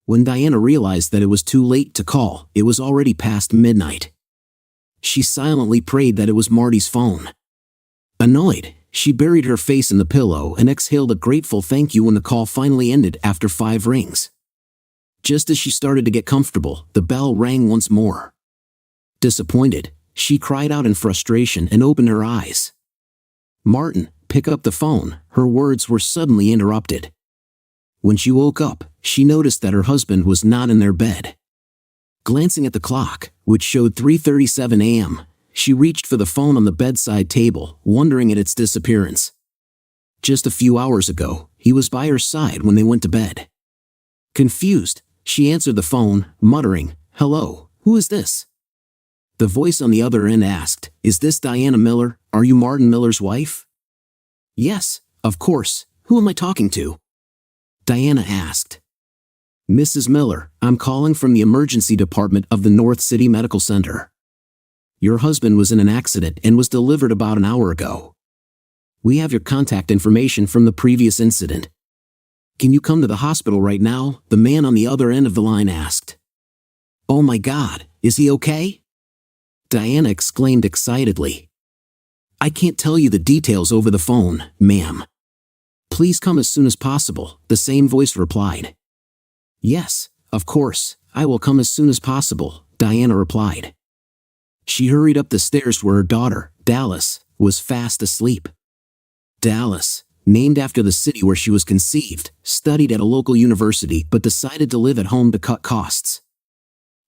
When Diana realized that it was too late to call, it was already past midnight. She silently prayed that it was Marty's phone. Annoyed, she buried her face in the pillow and exhaled a grateful thank you when the call finally ended after 5 rings. Just as she started to get comfortable, the bell rang once more. Disappointed, she cried out in frustration and opened her eyes. "Martin, pick up the phone," her words were suddenly interrupted. When she woke up, she noticed that her husband was not in their bed. Glancing at the clock, which showed 3:37 a.m., she reached for the phone on the bedside table, wondering at its disappearance. Just a few hours ago, he was by her side when they went to bed. Confused, she answered the phone, muttering, "Hello, who is this?" The voice on the other end asked, "Is this Diana Miller? Are you Martin Miller's wife?" "Yes, of course. Who am I talking to?" Diana asked. "Mrs. Miller, I'm calling from the emergency department of the North City Medical Center. Your husband was in an accident and was delivered about an hour ago. We have your contact information from the previous incident. Can you come to the hospital right now?" the man on the other end of the line asked. "Oh my God, is he okay?" Diana exclaimed excitedly. "I can't tell you the details over the phone, ma'am." "Please come as soon as possible," the same voice replied. "Yes, of course, I will come as soon as possible," Diana replied. She hurried up the stairs where her daughter, Dallas, was fast asleep. Dallas, named after the city where she was conceived, studied at a local university but decided to live at home to cut costs.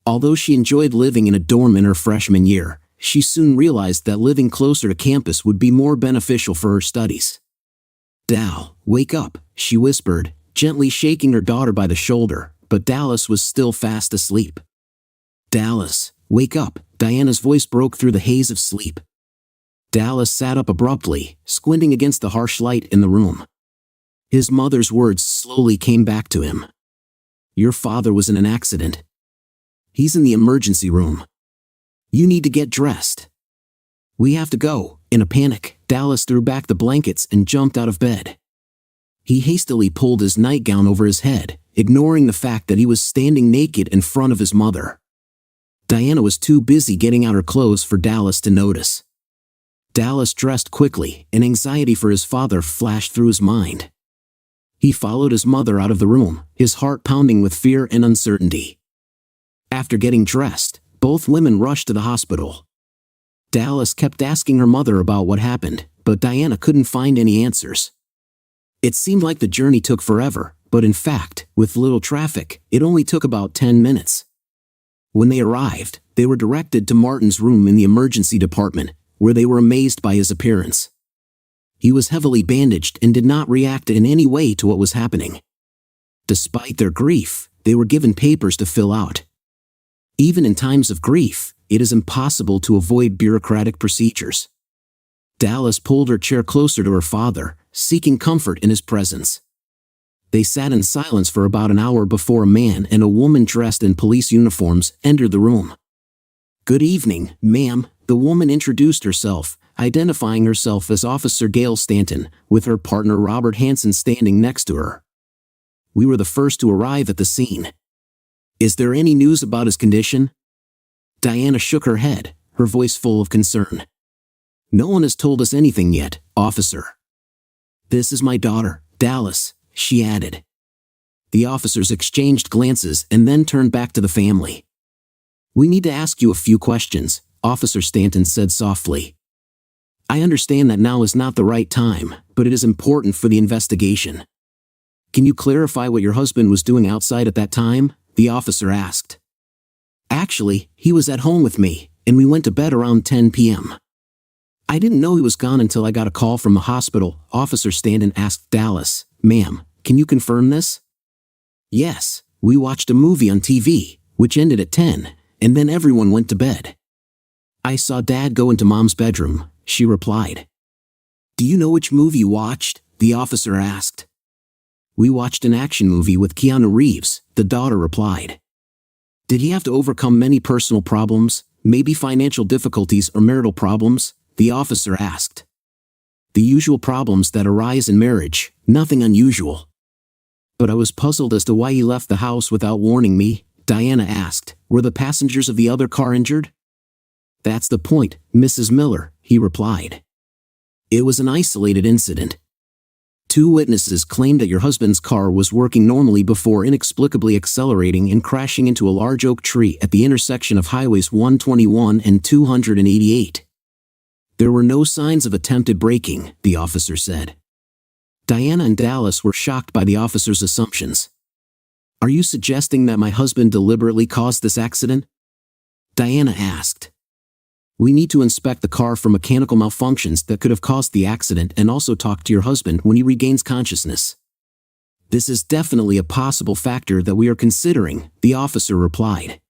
Although she enjoyed living in a dorm in her freshman year, she soon realized that living closer to campus would be more beneficial for her studies. "Dal, wake up," she whispered, gently shaking her daughter by the shoulder, but Dallas was still fast asleep. "Dallas, wake up," Diana's voice broke through the haze of sleep. Dallas sat up abruptly, squinting against the harsh light in the room. His mother's words slowly came back to him. "Your father was in an accident. He's in the emergency room. You need to get dressed." "We have to go." In a panic, Dallas threw back the blankets and jumped out of bed. He hastily pulled his nightgown over his head, ignoring the fact that he was standing naked in front of his mother. Diana was too busy getting out her clothes for Dallas to notice. Dallas dressed quickly, and anxiety for his father flashed through his mind. He followed his mother out of the room, his heart pounding with fear and uncertainty. After getting dressed, both women rushed to the hospital. Dallas kept asking her mother about what happened, but Diana couldn't find any answers. It seemed like the journey took forever, but in fact, with little traffic, it only took about 10 minutes. When they arrived, they were directed to Martin's room in the emergency department, where they were amazed by his appearance. He was heavily bandaged and did not react in any way to what was happening. Despite their grief, they were given papers to fill out. Even in times of grief, it is impossible to avoid bureaucratic procedures. Dallas pulled her chair closer to her father, seeking comfort in his presence. They sat in silence for about an hour before a man and a woman dressed in police uniforms entered the room. "Good evening, ma'am," the woman introduced herself, identifying herself as Officer Gail Stanton, with her partner Robert Hansen standing next to her. "We were the first to arrive at the scene. Is there any news about his condition?" Diana shook her head, her voice full of concern. "No one has told us anything yet, officer." "This is my daughter, Dallas," she added. The officers exchanged glances and then turned back to the family. "We need to ask you a few questions," Officer Stanton said softly. "I understand that now is not the right time, but it is important for the investigation. Can you clarify what your husband was doing outside at that time?" the officer asked. "Actually, he was at home with me, and we went to bed around 10 p.m. I didn't know he was gone until I got a call from the hospital," Officer Stanton asked Dallas. "Ma'am, can you confirm this?" "Yes, we watched a movie on TV, which ended at 10, and then everyone went to bed. I saw Dad go into Mom's bedroom," she replied. "Do you know which movie you watched?" the officer asked. "We watched an action movie with Keanu Reeves," the daughter replied. "Did he have to overcome many personal problems, maybe financial difficulties or marital problems?" the officer asked. "The usual problems that arise in marriage, nothing unusual." But I was puzzled as to why he left the house without warning me, Diana asked. Were the passengers of the other car injured? That's the point, Mrs. Miller, he replied. It was an isolated incident. 2 witnesses claimed that your husband's car was working normally before inexplicably accelerating and crashing into a large oak tree at the intersection of Highways 121 and 288. There were no signs of attempted braking, the officer said. Diana and Dallas were shocked by the officer's assumptions. Are you suggesting that my husband deliberately caused this accident? Diana asked. We need to inspect the car for mechanical malfunctions that could have caused the accident and also talk to your husband when he regains consciousness. This is definitely a possible factor that we are considering, the officer replied.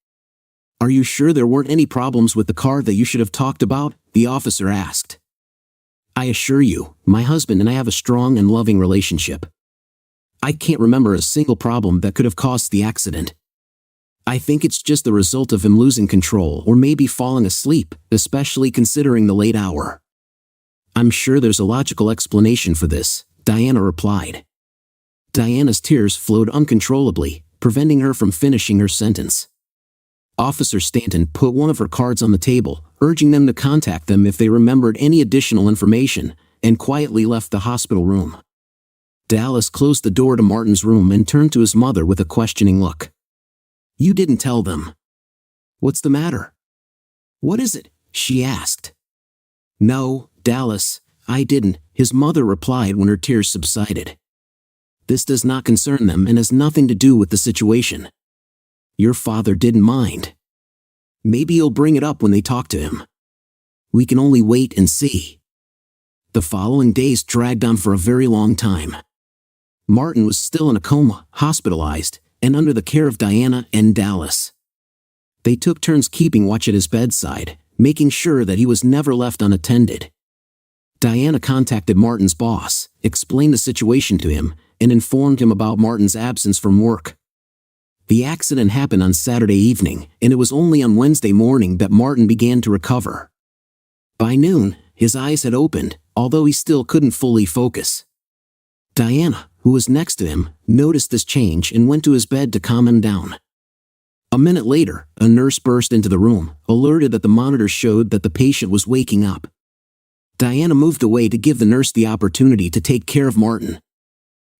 Are you sure there weren't any problems with the car that you should have talked about? The officer asked. I assure you, my husband and I have a strong and loving relationship. I can't remember a single problem that could have caused the accident. I think it's just the result of him losing control or maybe falling asleep, especially considering the late hour. I'm sure there's a logical explanation for this, Diana replied. Diana's tears flowed uncontrollably, preventing her from finishing her sentence. Officer Stanton put one of her cards on the table, urging them to contact them if they remembered any additional information, and quietly left the hospital room. Dallas closed the door to Martin's room and turned to his mother with a questioning look. You didn't tell them. What's the matter? What is it? She asked. No, Dallas, I didn't, his mother replied when her tears subsided. This does not concern them and has nothing to do with the situation. Your father didn't mind. Maybe he'll bring it up when they talk to him. We can only wait and see. The following days dragged on for a very long time. Martin was still in a coma, hospitalized, and under the care of Diana and Dallas. They took turns keeping watch at his bedside, making sure that he was never left unattended. Diana contacted Martin's boss, explained the situation to him, and informed him about Martin's absence from work. The accident happened on Saturday evening, and it was only on Wednesday morning that Martin began to recover. By noon, his eyes had opened, although he still couldn't fully focus. Diana, who was next to him, noticed this change and went to his bed to calm him down. A minute later, a nurse burst into the room, alerted that the monitor showed that the patient was waking up. Diana moved away to give the nurse the opportunity to take care of Martin.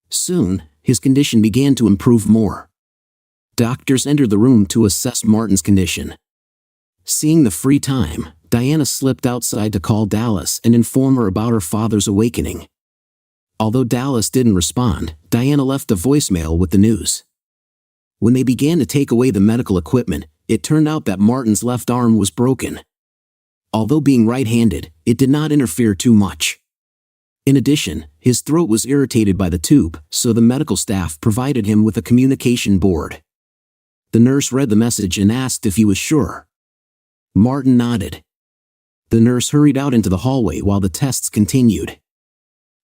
Soon, his condition began to improve more. Doctors entered the room to assess Martin's condition. Seeing the free time, Diana slipped outside to call Dallas and inform her about her father's awakening. Although Dallas didn't respond, Diana left a voicemail with the news. When they began to take away the medical equipment, it turned out that Martin's left arm was broken. Although being right-handed, it did not interfere too much. In addition, his throat was irritated by the tube, so the medical staff provided him with a communication board. The nurse read the message and asked if he was sure. Martin nodded. The nurse hurried out into the hallway while the tests continued.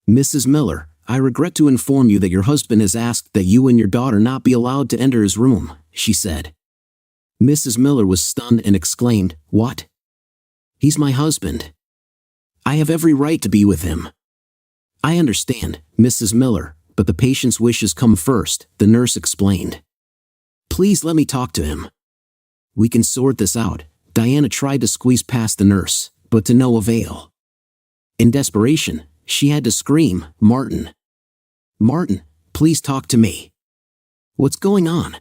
Mrs. Miller, I regret to inform you that your husband has asked that you and your daughter not be allowed to enter his room, she said. Mrs. Miller was stunned and exclaimed, What? He's my husband. I have every right to be with him. I understand, Mrs. Miller, but the patient's wishes come first, the nurse explained. Please let me talk to him. We can sort this out. Diana tried to squeeze past the nurse, but to no avail. In desperation, she had to scream, Martin. Martin, please talk to me. What's going on?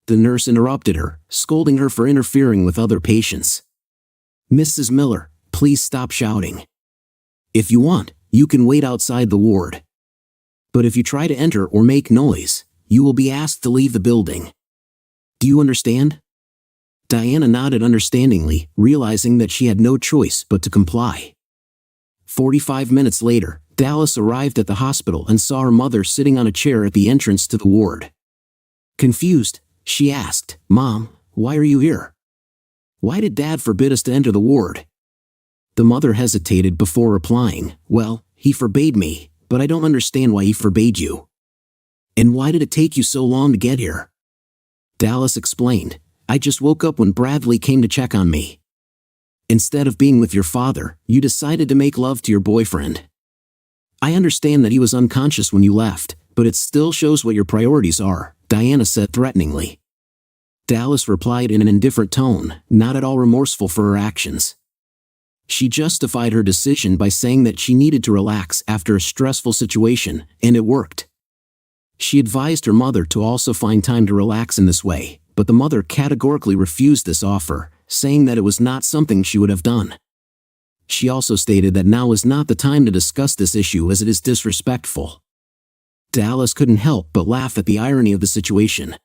The nurse interrupted her, scolding her for interfering with other patients. Mrs. Miller, please stop shouting. If you want, you can wait outside the ward. But if you try to enter or make noise, you will be asked to leave the building. Do you understand? Diana nodded understandingly, realizing that she had no choice but to comply. 45 minutes later, Dallas arrived at the hospital and saw her mother sitting on a chair at the entrance to the ward. Confused, she asked, Mom, why are you here? Why did Dad forbid us to enter the ward? The mother hesitated before replying, Well, he forbade me, but I don't understand why he forbade you. And why did it take you so long to get here? Dallas explained, I just woke up when Bradley came to check on me. Instead of being with your father, you decided to make love to your boyfriend. I understand that he was unconscious when you left, but it still shows what your priorities are," Diana said threateningly. Dallas replied in an indifferent tone, not at all remorseful for her actions. She justified her decision by saying that she needed to relax after a stressful situation, and it worked. She advised her mother to also find time to relax in this way, but the mother categorically refused this offer, saying that it was not something she would have done. She also stated that now is not the time to discuss this issue as it is disrespectful. Dallas couldn't help but laugh at the irony of the situation.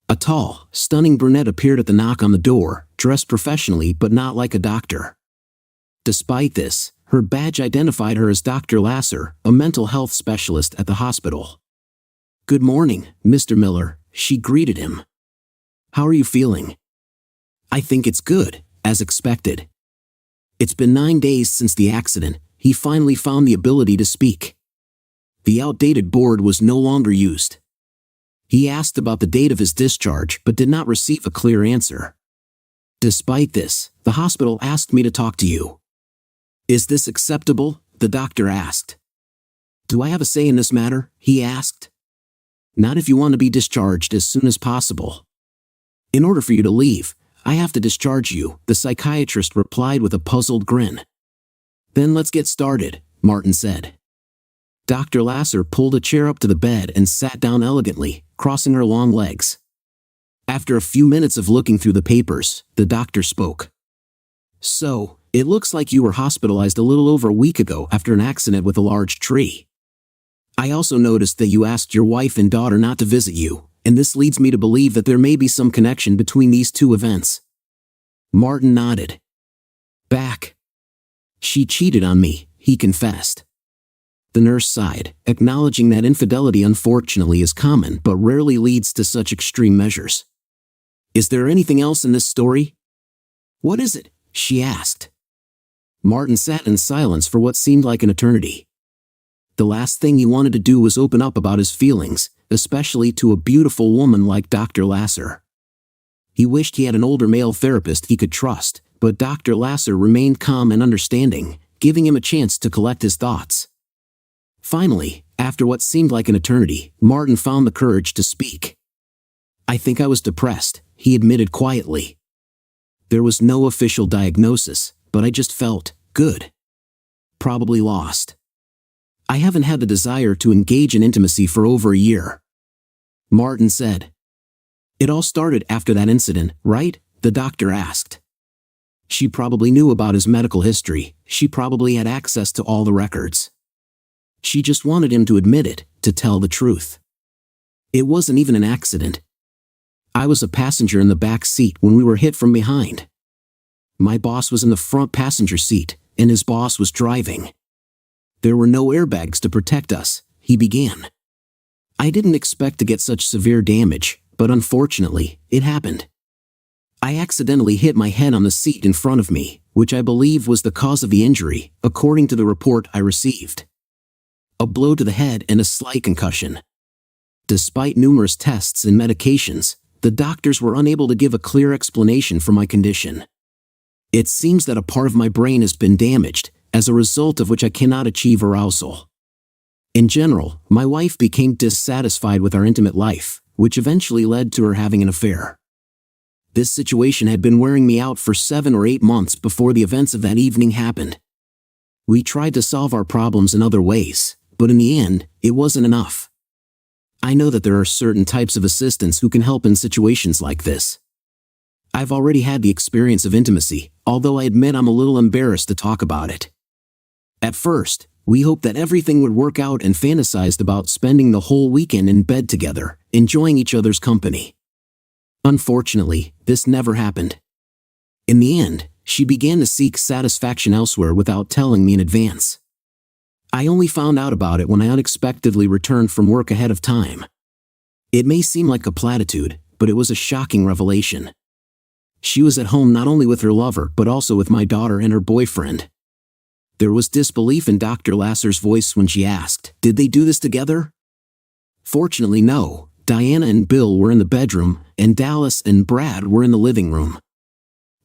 A tall, stunning brunette appeared at the knock on the door, dressed professionally but not like a doctor. Despite this, her badge identified her as Dr. Lasser, a mental health specialist at the hospital. "Good morning, Mr. Miller," she greeted him. "How are you feeling?" "I think it's good, as expected." It's been 9 days since the accident. He finally found the ability to speak. The outdated board was no longer used. He asked about the date of his discharge but did not receive a clear answer. "Despite this, the hospital asked me to talk to you." "Is this acceptable?" the doctor asked. "Do I have a say in this matter?" he asked. "Not if you want to be discharged as soon as possible. In order for you to leave, I have to discharge you," the psychiatrist replied with a puzzled grin. "Then let's get started," Martin said. Dr. Lasser pulled a chair up to the bed and sat down elegantly, crossing her long legs. After a few minutes of looking through the papers, the doctor spoke. "So, it looks like you were hospitalized a little over a week ago after an accident with a large tree. I also noticed that you asked your wife and daughter not to visit you, and this leads me to believe that there may be some connection between these two events." Martin nodded. "Back. She cheated on me," he confessed. The nurse sighed, acknowledging that infidelity unfortunately is common but rarely leads to such extreme measures. "Is there anything else in this story?" "What is it?" she asked. Martin sat in silence for what seemed like an eternity. The last thing he wanted to do was open up about his feelings, especially to a beautiful woman like Dr. Lasser. He wished he had an older male therapist he could trust, but Dr. Lasser remained calm and understanding, giving him a chance to collect his thoughts. Finally, after what seemed like an eternity, Martin found the courage to speak. "I think I was depressed," he admitted quietly. "There was no official diagnosis, but I just felt good. Probably lost. I haven't had the desire to engage in intimacy for over a year." Martin said. "It all started after that incident, right?" the doctor asked. She probably knew about his medical history. She probably had access to all the records. She just wanted him to admit it, to tell the truth. "It wasn't even an accident. I was a passenger in the back seat when we were hit from behind. My boss was in the front passenger seat, and his boss was driving. There were no airbags to protect us," he began. "I didn't expect to get such severe damage, but unfortunately, it happened. I accidentally hit my head on the seat in front of me, which I believe was the cause of the injury, according to the report I received. A blow to the head and a slight concussion. Despite numerous tests and medications, the doctors were unable to give a clear explanation for my condition. It seems that a part of my brain has been damaged, as a result of which I cannot achieve arousal. In general, my wife became dissatisfied with our intimate life, which eventually led to her having an affair. This situation had been wearing me out for 7 or 8 months before the events of that evening happened. We tried to solve our problems in other ways, but in the end, it wasn't enough. I know that there are certain types of assistants who can help in situations like this. I've already had the experience of intimacy, although I admit I'm a little embarrassed to talk about it. At first, we hoped that everything would work out and fantasized about spending the whole weekend in bed together, enjoying each other's company. Unfortunately, this never happened. In the end, she began to seek satisfaction elsewhere without telling me in advance. I only found out about it when I unexpectedly returned from work ahead of time. It may seem like a platitude, but it was a shocking revelation. She was at home not only with her lover but also with my daughter and her boyfriend. There was disbelief in Dr. Lasser's voice when she asked, "Did they do this together?" Fortunately, no. Diana and Bill were in the bedroom, and Dallas and Brad were in the living room.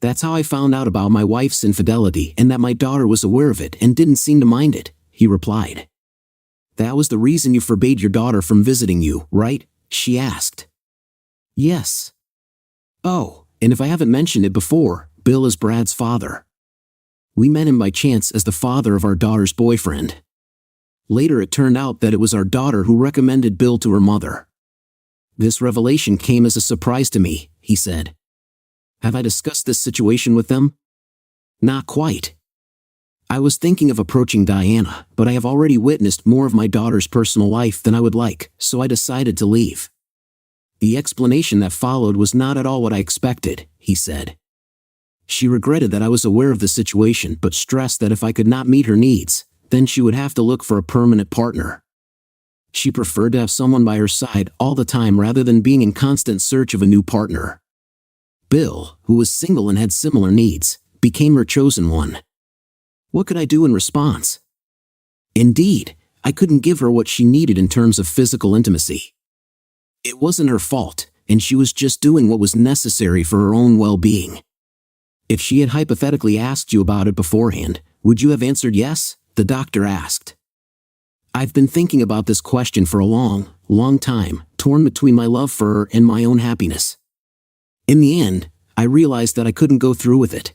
That's how I found out about my wife's infidelity and that my daughter was aware of it and didn't seem to mind it, he replied. That was the reason you forbade your daughter from visiting you, right? She asked. Yes. Oh, and if I haven't mentioned it before, Bill is Brad's father. We met him by chance as the father of our daughter's boyfriend. Later it turned out that it was our daughter who recommended Bill to her mother. This revelation came as a surprise to me, he said. Have I discussed this situation with them? Not quite. I was thinking of approaching Diana, but I have already witnessed more of my daughter's personal life than I would like, so I decided to leave. The explanation that followed was not at all what I expected, he said. She regretted that I was aware of the situation but stressed that if I could not meet her needs, then she would have to look for a permanent partner. She preferred to have someone by her side all the time rather than being in constant search of a new partner. Bill, who was single and had similar needs, became her chosen one. What could I do in response? Indeed, I couldn't give her what she needed in terms of physical intimacy. It wasn't her fault, and she was just doing what was necessary for her own well-being. If she had hypothetically asked you about it beforehand, would you have answered yes? The doctor asked. I've been thinking about this question for a long, long time, torn between my love for her and my own happiness. In the end, I realized that I couldn't go through with it.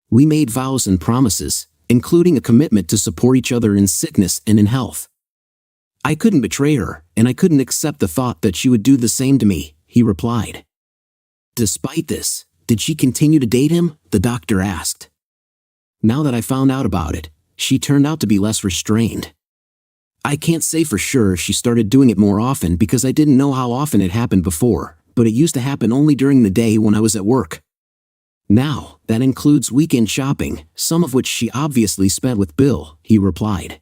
We made vows and promises, including a commitment to support each other in sickness and in health. I couldn't betray her, and I couldn't accept the thought that she would do the same to me, he replied. Despite this, did she continue to date him? The doctor asked. Now that I found out about it, she turned out to be less restrained. I can't say for sure if she started doing it more often because I didn't know how often it happened before, but it used to happen only during the day when I was at work. Now, that includes weekend shopping, some of which she obviously spent with Bill, he replied.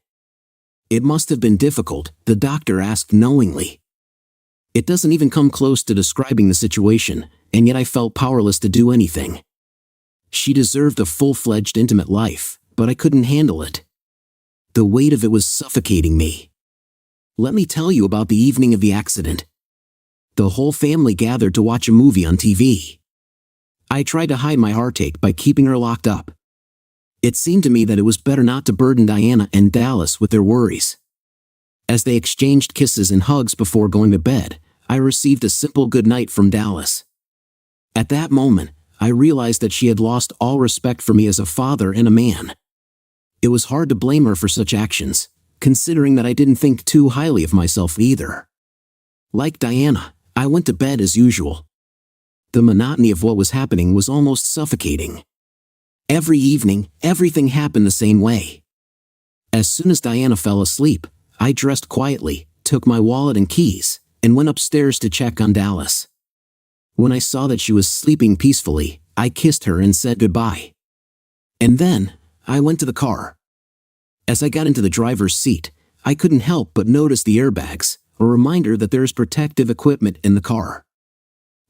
It must have been difficult, the doctor asked knowingly. It doesn't even come close to describing the situation, and yet I felt powerless to do anything. She deserved a full-fledged intimate life, but I couldn't handle it. The weight of it was suffocating me. Let me tell you about the evening of the accident. The whole family gathered to watch a movie on TV. I tried to hide my heartache by keeping her locked up. It seemed to me that it was better not to burden Diana and Dallas with their worries. As they exchanged kisses and hugs before going to bed, I received a simple good night from Dallas. At that moment, I realized that she had lost all respect for me as a father and a man. It was hard to blame her for such actions, considering that I didn't think too highly of myself either. Like Diana, I went to bed as usual. The monotony of what was happening was almost suffocating. Every evening, everything happened the same way. As soon as Diana fell asleep, I dressed quietly, took my wallet and keys, and went upstairs to check on Dallas. When I saw that she was sleeping peacefully, I kissed her and said goodbye. And then, I went to the car. As I got into the driver's seat, I couldn't help but notice the airbags, a reminder that there is protective equipment in the car.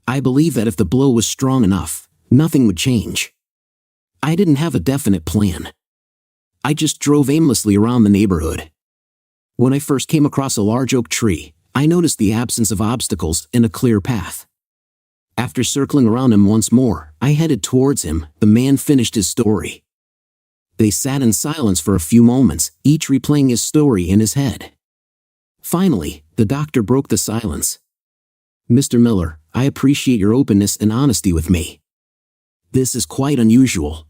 I believe that if the blow was strong enough, nothing would change. I didn't have a definite plan. I just drove aimlessly around the neighborhood. When I first came across a large oak tree, I noticed the absence of obstacles and a clear path. After circling around him once more, I headed towards him. The man finished his story. They sat in silence for a few moments, each replaying his story in his head. Finally, the doctor broke the silence. Mr. Miller, I appreciate your openness and honesty with me. This is quite unusual.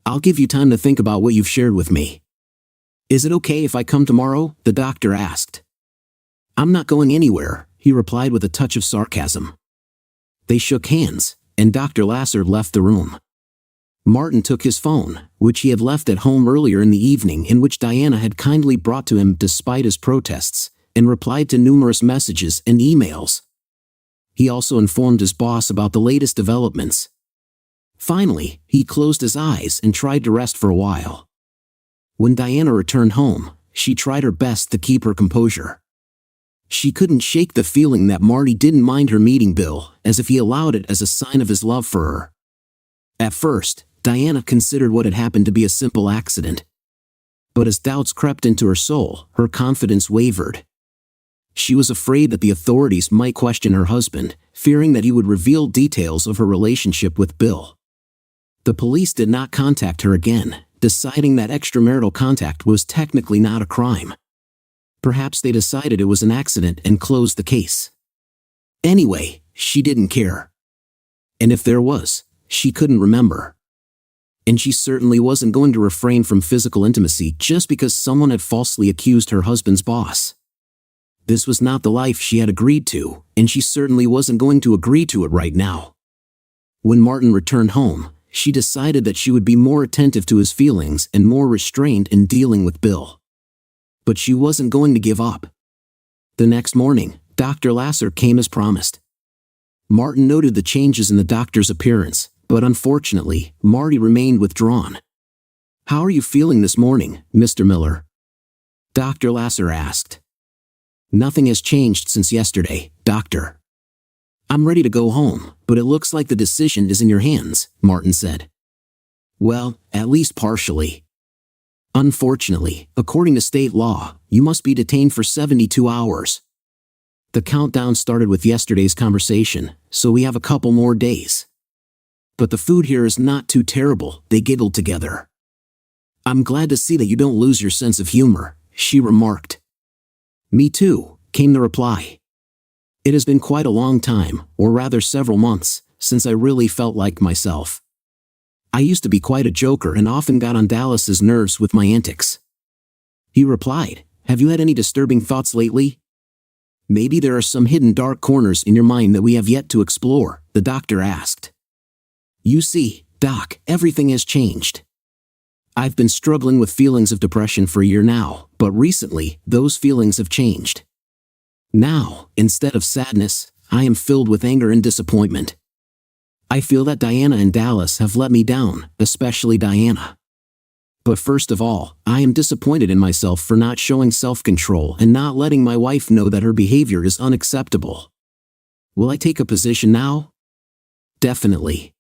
I'll give you time to think about what you've shared with me. Is it okay if I come tomorrow? The doctor asked. I'm not going anywhere, he replied with a touch of sarcasm. They shook hands, and Dr. Lasser left the room. Martin took his phone, which he had left at home earlier in the evening and which Diana had kindly brought to him despite his protests, and replied to numerous messages and emails. He also informed his boss about the latest developments. Finally, he closed his eyes and tried to rest for a while. When Diana returned home, she tried her best to keep her composure. She couldn't shake the feeling that Marty didn't mind her meeting Bill, as if he allowed it as a sign of his love for her. At first, Diana considered what had happened to be a simple accident. But as doubts crept into her soul, her confidence wavered. She was afraid that the authorities might question her husband, fearing that he would reveal details of her relationship with Bill. The police did not contact her again, deciding that extramarital contact was technically not a crime. Perhaps they decided it was an accident and closed the case. Anyway, she didn't care. And if there was, she couldn't remember. And she certainly wasn't going to refrain from physical intimacy just because someone had falsely accused her husband's boss. This was not the life she had agreed to, and she certainly wasn't going to agree to it right now. When Martin returned home, she decided that she would be more attentive to his feelings and more restrained in dealing with Bill. But she wasn't going to give up. The next morning, Dr. Lasser came as promised. Martin noted the changes in the doctor's appearance, but unfortunately, Marty remained withdrawn. "How are you feeling this morning, Mr. Miller?" Dr. Lasser asked. "Nothing has changed since yesterday, doctor. I'm ready to go home, but it looks like the decision is in your hands," Martin said. "Well, at least partially. Unfortunately, according to state law, you must be detained for 72 hours. The countdown started with yesterday's conversation, so we have a couple more days. But the food here is not too terrible," they giggled together. "I'm glad to see that you don't lose your sense of humor," she remarked. "Me too," came the reply. "It has been quite a long time, or rather several months, since I really felt like myself. I used to be quite a joker and often got on Dallas's nerves with my antics." He replied, "Have you had any disturbing thoughts lately?" "Maybe there are some hidden dark corners in your mind that we have yet to explore," the doctor asked. "You see, Doc, everything has changed. I've been struggling with feelings of depression for a year now, but recently, those feelings have changed. Now, instead of sadness, I am filled with anger and disappointment. I feel that Diana and Dallas have let me down, especially Diana. But first of all, I am disappointed in myself for not showing self-control and not letting my wife know that her behavior is unacceptable. Will I take a position now? Definitely.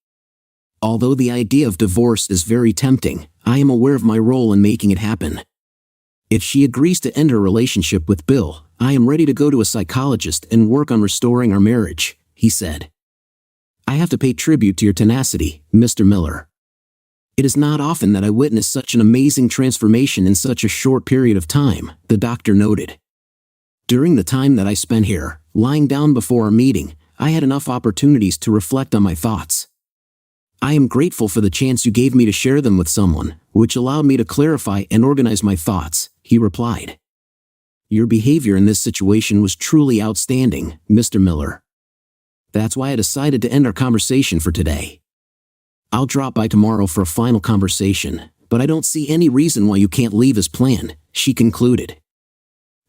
Although the idea of divorce is very tempting, I am aware of my role in making it happen. If she agrees to end her relationship with Bill, I am ready to go to a psychologist and work on restoring our marriage," he said. "I have to pay tribute to your tenacity, Mr. Miller. It is not often that I witness such an amazing transformation in such a short period of time," the doctor noted. "During the time that I spent here, lying down before our meeting, I had enough opportunities to reflect on my thoughts. I am grateful for the chance you gave me to share them with someone, which allowed me to clarify and organize my thoughts," he replied. "Your behavior in this situation was truly outstanding, Mr. Miller. That's why I decided to end our conversation for today. I'll drop by tomorrow for a final conversation, but I don't see any reason why you can't leave as planned," she concluded.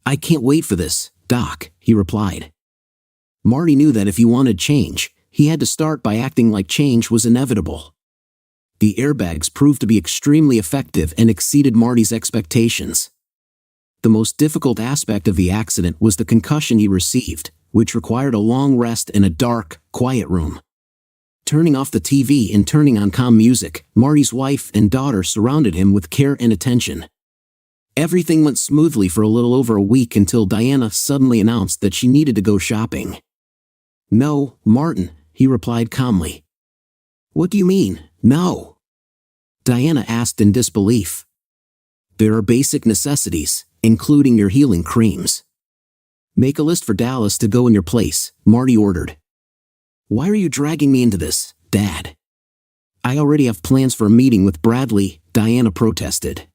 "I can't wait for this, Doc," he replied. Marty knew that if he wanted change, he had to start by acting like change was inevitable. The airbags proved to be extremely effective and exceeded Marty's expectations. The most difficult aspect of the accident was the concussion he received, which required a long rest in a dark, quiet room. Turning off the TV and turning on calm music, Marty's wife and daughter surrounded him with care and attention. Everything went smoothly for a little over a week until Diana suddenly announced that she needed to go shopping. "No, Martin," he replied calmly. "What do you mean, no?" Diana asked in disbelief. "There are basic necessities, including your healing creams. Make a list for Dallas to go in your place," Marty ordered. "Why are you dragging me into this, Dad? I already have plans for a meeting with Bradley," Diana protested.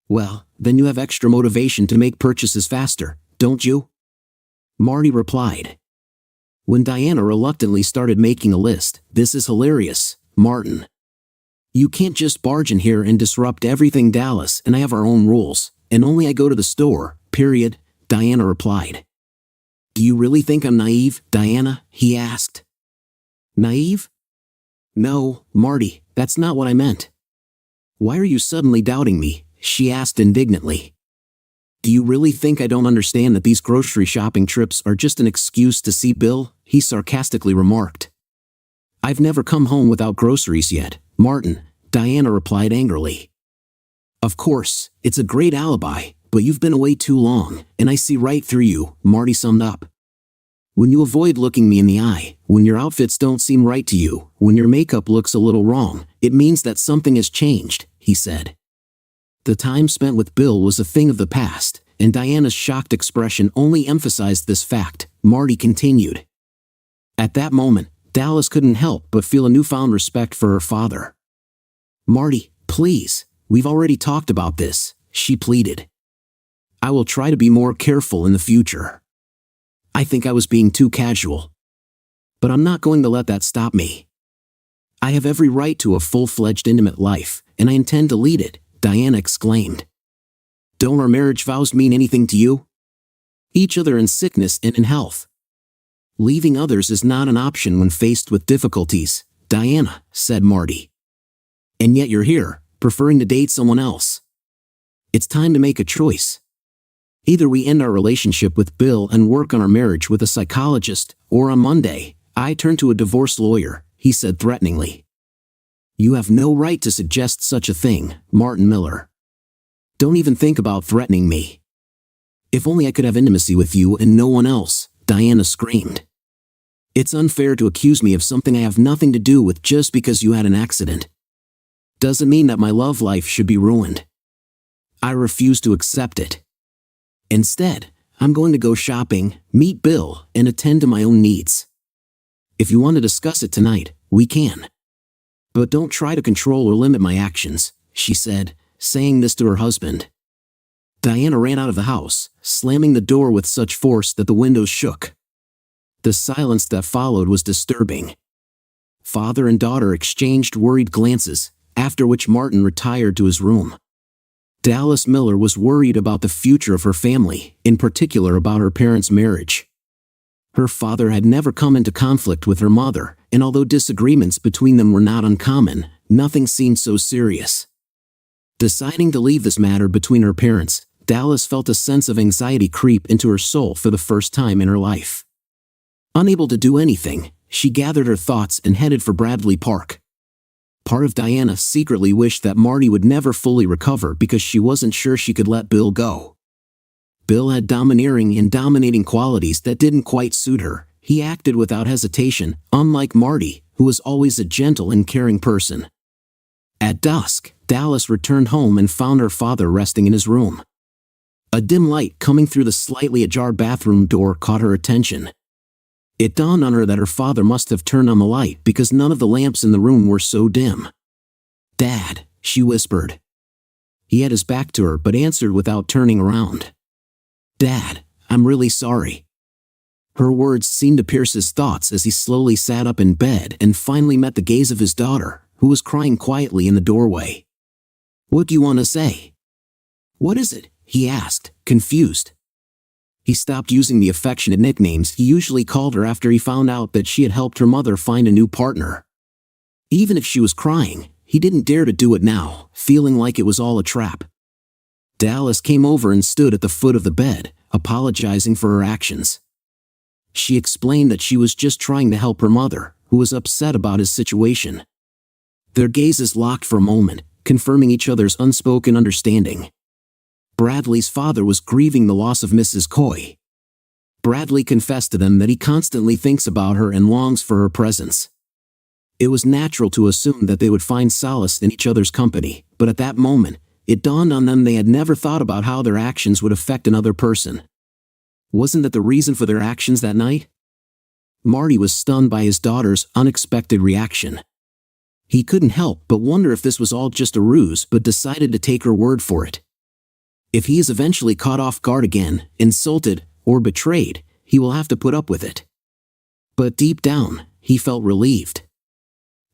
"Well, then you have extra motivation to make purchases faster, don't you?" Marty replied. When Diana reluctantly started making a list, "This is hilarious, Martin. You can't just barge in here and disrupt everything. Dallas and I have our own rules, and only I go to the store, period," Diana replied. "Do you really think I'm naive, Diana?" he asked. "Naive? No, Marty, that's not what I meant. Why are you suddenly doubting me?" she asked indignantly. "Do you really think I don't understand that these grocery shopping trips are just an excuse to see Bill?" he sarcastically remarked. "I've never come home without groceries yet, Martin," Diana replied angrily. "Of course, it's a great alibi, but you've been away too long, and I see right through you," Marty summed up. "When you avoid looking me in the eye, when your outfits don't seem right to you, when your makeup looks a little wrong, it means that something has changed," he said. The time spent with Bill was a thing of the past, and Diana's shocked expression only emphasized this fact. Marty continued. At that moment, Dallas couldn't help but feel a newfound respect for her father. "Marty, please, we've already talked about this," she pleaded. "I will try to be more careful in the future. I think I was being too casual. But I'm not going to let that stop me. I have every right to a full-fledged intimate life, and I intend to lead it," Diana exclaimed. "Don't our marriage vows mean anything to you? Each other in sickness and in health. Leaving others is not an option when faced with difficulties," Diana, said Marty. "And yet you're here, preferring to date someone else. It's time to make a choice. Either we end our relationship with Bill and work on our marriage with a psychologist, or on Monday, I turn to a divorce lawyer," he said threateningly. "You have no right to suggest such a thing, Martin Miller. Don't even think about threatening me. If only I could have intimacy with you and no one else," Diana screamed. "It's unfair to accuse me of something I have nothing to do with just because you had an accident. Doesn't mean that my love life should be ruined. I refuse to accept it. Instead, I'm going to go shopping, meet Bill, and attend to my own needs. If you want to discuss it tonight, we can. But don't try to control or limit my actions," she said, saying this to her husband. Diana ran out of the house, slamming the door with such force that the windows shook. The silence that followed was disturbing. Father and daughter exchanged worried glances, after which Martin retired to his room. Dallas Miller was worried about the future of her family, in particular about her parents' marriage. Her father had never come into conflict with her mother, and although disagreements between them were not uncommon, nothing seemed so serious. Deciding to leave this matter between her parents, Dallas felt a sense of anxiety creep into her soul for the first time in her life. Unable to do anything, she gathered her thoughts and headed for Bradley Park. Part of Diana secretly wished that Marty would never fully recover because she wasn't sure she could let Bill go. Bill had domineering and dominating qualities that didn't quite suit her. He acted without hesitation, unlike Marty, who was always a gentle and caring person. At dusk, Dallas returned home and found her father resting in his room. A dim light coming through the slightly ajar bathroom door caught her attention. It dawned on her that her father must have turned on the light because none of the lamps in the room were so dim. "Dad," she whispered. He had his back to her but answered without turning around. "Dad, I'm really sorry." Her words seemed to pierce his thoughts as he slowly sat up in bed and finally met the gaze of his daughter, who was crying quietly in the doorway. "What do you want to say?" "What is it?" he asked, confused. He stopped using the affectionate nicknames he usually called her after he found out that she had helped her mother find a new partner. Even if she was crying, he didn't dare to do it now, feeling like it was all a trap. Dallas came over and stood at the foot of the bed, apologizing for her actions. She explained that she was just trying to help her mother, who was upset about his situation. Their gazes locked for a moment, confirming each other's unspoken understanding. Bradley's father was grieving the loss of Mrs. Coy. Bradley confessed to them that he constantly thinks about her and longs for her presence. It was natural to assume that they would find solace in each other's company, but at that moment, it dawned on them they had never thought about how their actions would affect another person. Wasn't that the reason for their actions that night? Marty was stunned by his daughter's unexpected reaction. He couldn't help but wonder if this was all just a ruse, but decided to take her word for it. If he is eventually caught off guard again, insulted, or betrayed, he will have to put up with it. But deep down, he felt relieved.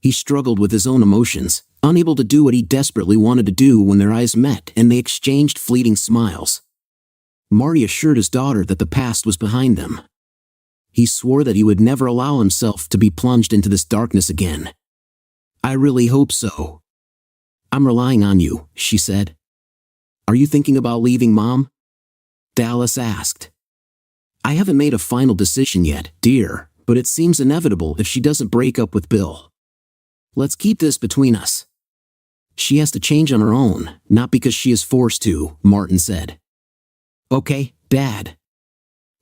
He struggled with his own emotions, unable to do what he desperately wanted to do when their eyes met and they exchanged fleeting smiles. Marty assured his daughter that the past was behind them. He swore that he would never allow himself to be plunged into this darkness again. "I really hope so." "I'm relying on you," she said. "Are you thinking about leaving Mom?" Dallas asked. "I haven't made a final decision yet, dear, but it seems inevitable if she doesn't break up with Bill. Let's keep this between us." "She has to change on her own, not because she is forced to," Martin said. "Okay, Dad.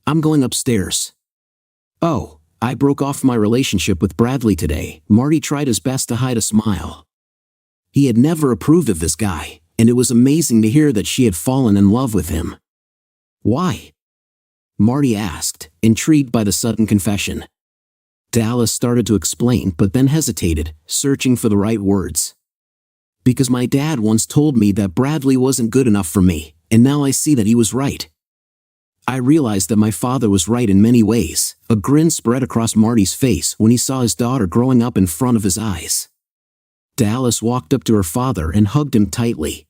I'm going upstairs." "Oh, I broke off my relationship with Bradley today." Marty tried his best to hide a smile. He had never approved of this guy, and it was amazing to hear that she had fallen in love with him. Why? Marty asked, intrigued by the sudden confession. Dallas started to explain but then hesitated, searching for the right words. Because my dad once told me that Bradley wasn't good enough for me, and now I see that he was right. I realized that my father was right in many ways. A grin spread across Marty's face when he saw his daughter growing up in front of his eyes. Dallas walked up to her father and hugged him tightly.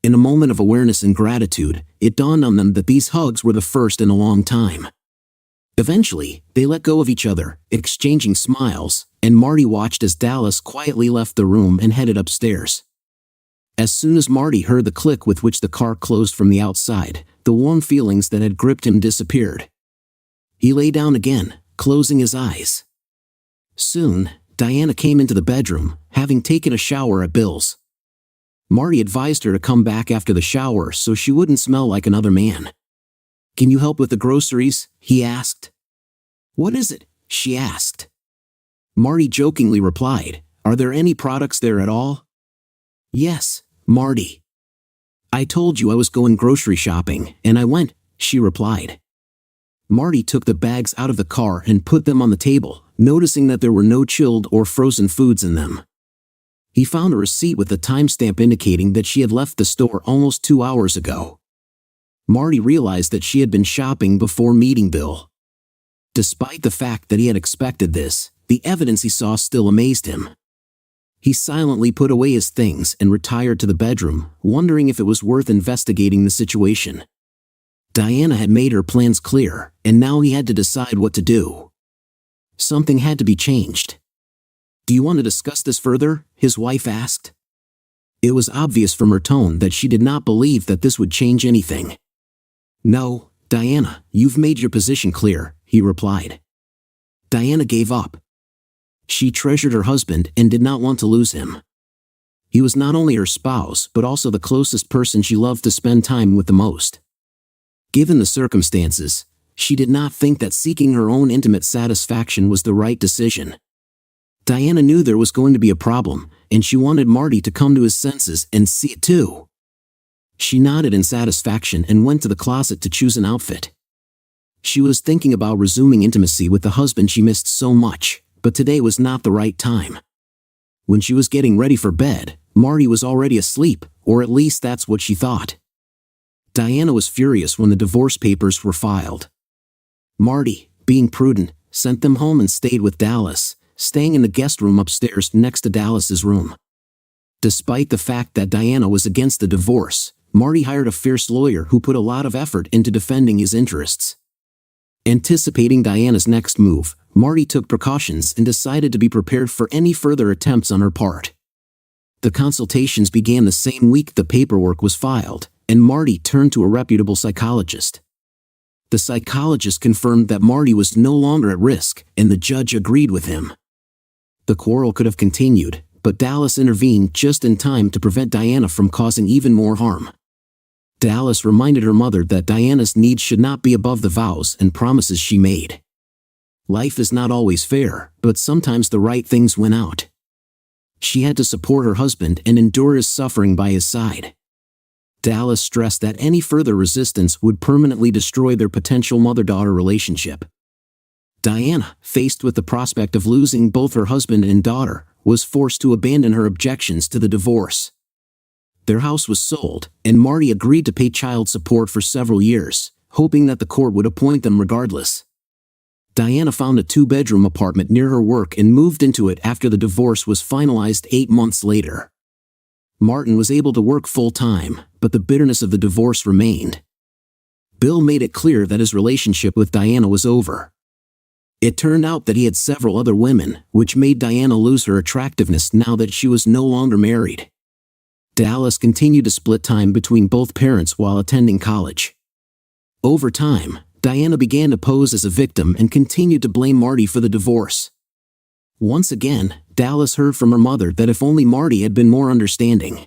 In a moment of awareness and gratitude, it dawned on them that these hugs were the first in a long time. Eventually, they let go of each other, exchanging smiles, and Marty watched as Dallas quietly left the room and headed upstairs. As soon as Marty heard the click with which the car closed from the outside, the warm feelings that had gripped him disappeared. He lay down again, closing his eyes. Soon, Diana came into the bedroom, having taken a shower at Bill's. Marty advised her to come back after the shower so she wouldn't smell like another man. "Can you help with the groceries?" he asked. "What is it?" she asked. Marty jokingly replied, "Are there any products there at all?" "Yes, Marty. I told you I was going grocery shopping, and I went," she replied. Marty took the bags out of the car and put them on the table, noticing that there were no chilled or frozen foods in them. He found a receipt with a timestamp indicating that she had left the store almost 2 hours ago. Marty realized that she had been shopping before meeting Bill. Despite the fact that he had expected this, the evidence he saw still amazed him. He silently put away his things and retired to the bedroom, wondering if it was worth investigating the situation. Diana had made her plans clear, and now he had to decide what to do. Something had to be changed. "Do you want to discuss this further?" his wife asked. It was obvious from her tone that she did not believe that this would change anything. "No, Diana, you've made your position clear," he replied. Diana gave up. She treasured her husband and did not want to lose him. He was not only her spouse but also the closest person she loved to spend time with the most. Given the circumstances, she did not think that seeking her own intimate satisfaction was the right decision. Diana knew there was going to be a problem, and she wanted Marty to come to his senses and see it too. She nodded in satisfaction and went to the closet to choose an outfit. She was thinking about resuming intimacy with the husband she missed so much, but today was not the right time. When she was getting ready for bed, Marty was already asleep, or at least that's what she thought. Diana was furious when the divorce papers were filed. Marty, being prudent, sent them home and stayed with Dallas, staying in the guest room upstairs next to Dallas's room. Despite the fact that Diana was against the divorce, Marty hired a fierce lawyer who put a lot of effort into defending his interests. Anticipating Diana's next move, Marty took precautions and decided to be prepared for any further attempts on her part. The consultations began the same week the paperwork was filed, and Marty turned to a reputable psychologist. The psychologist confirmed that Marty was no longer at risk, and the judge agreed with him. The quarrel could have continued, but Dallas intervened just in time to prevent Diana from causing even more harm. Dallas reminded her mother that Diana's needs should not be above the vows and promises she made. Life is not always fair, but sometimes the right things win out. She had to support her husband and endure his suffering by his side. Dallas stressed that any further resistance would permanently destroy their potential mother-daughter relationship. Diana, faced with the prospect of losing both her husband and daughter, was forced to abandon her objections to the divorce. Their house was sold, and Marty agreed to pay child support for several years, hoping that the court would appoint them regardless. Diana found a 2-bedroom apartment near her work and moved into it after the divorce was finalized 8 months later. Martin was able to work full-time, but the bitterness of the divorce remained. Bill made it clear that his relationship with Diana was over. It turned out that he had several other women, which made Diana lose her attractiveness now that she was no longer married. Dallas continued to split time between both parents while attending college. Over time, Diana began to pose as a victim and continued to blame Marty for the divorce. Once again, Dallas heard from her mother that if only Marty had been more understanding.